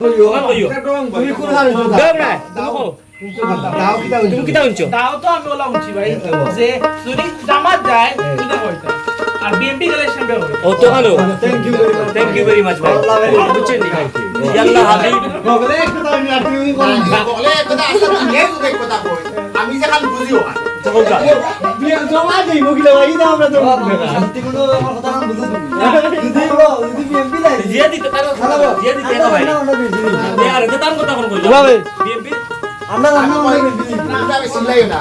তুমি কোন হারে দাও না দাও তুমি কিটা উনছো দাও তো আমি ওলা উনছি ভাই যে যদি জামাত যায় তুই কইতা আর বিএমপি গেলে সামনে হবে ও তো ভালো থ্যাংক ইউ ভেরি মাচ ভাই বুঝছেন নি আল্লাহ হাবিব বগলে একটা দাও না তুমি বগলে একটা দাও আসলে এই দুই কথা কই আমি যে খালি বুঝিও না তখন কা জমা দেই মগিলা ভাই না আমরা তো শান্তি কোনো আমার কথা না বুঝুন যদি বিএমপি যায় জিয়া দিতে তারা জিয়া দিতে না ভাই আর এটা তার কথা কোন কইলো বিএমপি আমরা রান্না বিএমপি না আমি শুনলাই না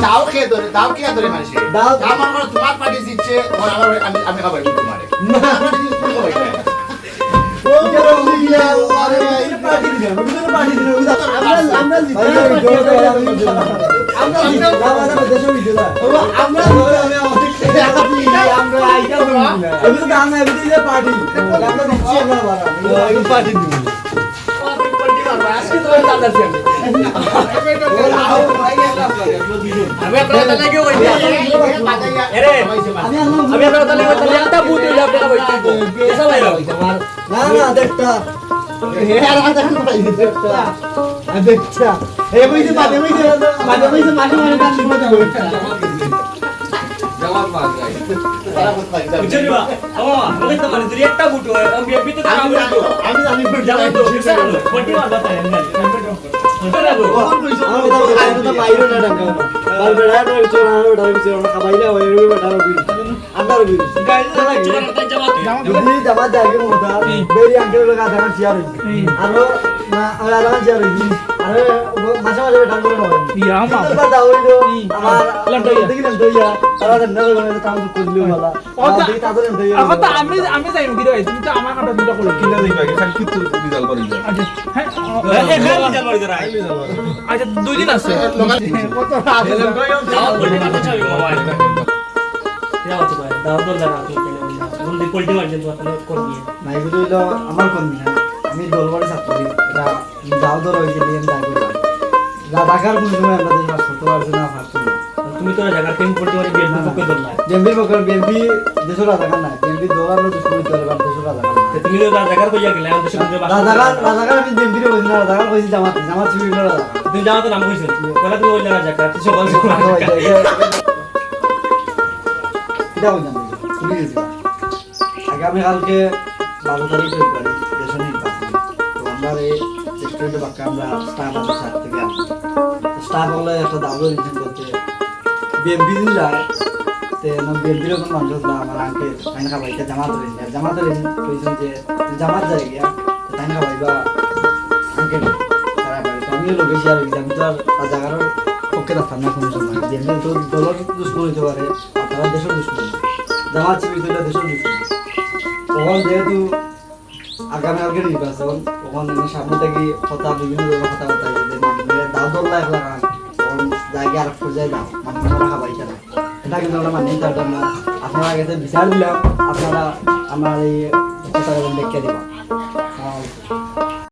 দাও খেয়ে ধরে দাও কি ধরে মানুষ দাও আমার মনে তোমার পার্টি জিতছে আমি খাবার তোমারে না আমি তুমি খাবার ও যারা উড়িয়া আরে ভাই পার্টি দিলাম ওদের পার্টি দিলাম আমরা দেশে দিলা আমরা আমরা আইটা আমি তো দাম না দিলে পার্টি আমরা দিচ্ছি আমরা বাড়া পার্টি দিব আজকে তো দাদা ছিল আমি আপনার কথা লাগিও কই আরে আমি আপনার কথা লাগিও তাহলে একটা বুট হইলো আপনারা বইতে এসা ভাই না না দেখটা দেখটা এই বইতে মাঝে মাঝে মাঝে গান শুনতে হবে জবাব মার যাই বুঝছিবা আমি তো মানে তুই একটা বুট হয় আমি বিতে তো কাম করব আমি জানি যাই তো বটি মারবা তাই আমি ওটা লাগো কখন কইছো আমি তো বাইরে না ডাকা বাল বেড়া না চোরা না ওটা কিছু আমরা খাবাইলে ওই বেটা রবি আমরা রবি গাইজ তাই জামাত যদি জামা যাইবে মোটা বেরি আঙ্কেল লগা দেখা শেয়ার হই আরো না আর আলাদা শেয়ার হই আরে মাসে মাসে বেটা করে নয় ইয়া মা তো দাও হইলো আমার লন্ডন দেখি না দইয়া তারা না করে কাম করলিও ভালো ওটা দেখি তাদের দইয়া কথা আমি যাইম কি রে তুমি তো আমার কথা দুটো করে কিনা দেখবা খালি কিচ্ছু রিজাল্ট করে যায় আচ্ছা হ্যাঁ এখানে জামাত ধরে আচ্ছা দুই দিন আছে কত দাও বটি মারতে চাই মোবাইল দাও তো ভাই দাও তো জানা তো বলদি পল্টি মারছেন তো তাহলে কোন দিয়ে না এগুলো হইলো আমার কর্মী না আমি দলবাড়ি ছাত্র এটা যাও ধর হয়েছে দিয়ে দায় করি রাধাকার কোন সময় আমরা দেশ বাস করতে পারছি না পারছি না তুমি তো জায়গা টিম পল্টি মারি বিএনপি পক্ষে দললা বিএনপি পক্ষের বিএনপি দেশের রাধাকার নাই বিএনপি দৌড়ানো দুষ্কর্মী করে দেশের রাধাকার নাই তুমি তো জায়গা কইয়া গেলে আমাদের সঙ্গে রাধাকার আমি বিএনপির বলছি না রাধাকার কইছি জামাত শিবির রাধাকার তুমি জামাতে নাম কইছো কলা তুমি ওই জায়গা জায়গা তুই সকাল এটা বললাম তুমি গেছি আগামীকালকে 12 তারিখ ফেব্রুয়ারি দেশে নির্বাচন তো আমরা এই রেস্টুরেন্টে বাক্কা আমরা স্টাফ আছে সাত থেকে স্টাফ হলে একটা দাবি রিটার্ন করতে বিএমপি দিন যায় তে না বিএমপির কোন মানুষ না আমার আঙ্কে তাই না খাবাইতে জামাত রেন কইছেন যে জামাত যায় গিয়া তাই না খাবাইবা আঙ্কে তারা বাড়িতে আমিও লোকে শেয়ার হই আমি তো আর জায়গার পক্ষে থাকতাম না কোনো সময় বিএমপি তো দলের দুশ্মন হইতে পারে আর তারা দেশের দুশ্মন জামাত শিবির তো দেশের দুশ্মন তখন যেহেতু আগামীকালকে নির্বাচন তখন সামনে থেকে কথা বিভিন্ন ধরনের কথাবার্তা যে মানুষের দাও দল্লা একলা তখন জায়গা আর পর্যায়ে দাও মানুষের খাবাইতে না এটা কিন্তু আমরা মানি চাইতাম না আপনারা আগে বিচার দিলাম আপনারা আমার এই কথাটা দেখে দিবা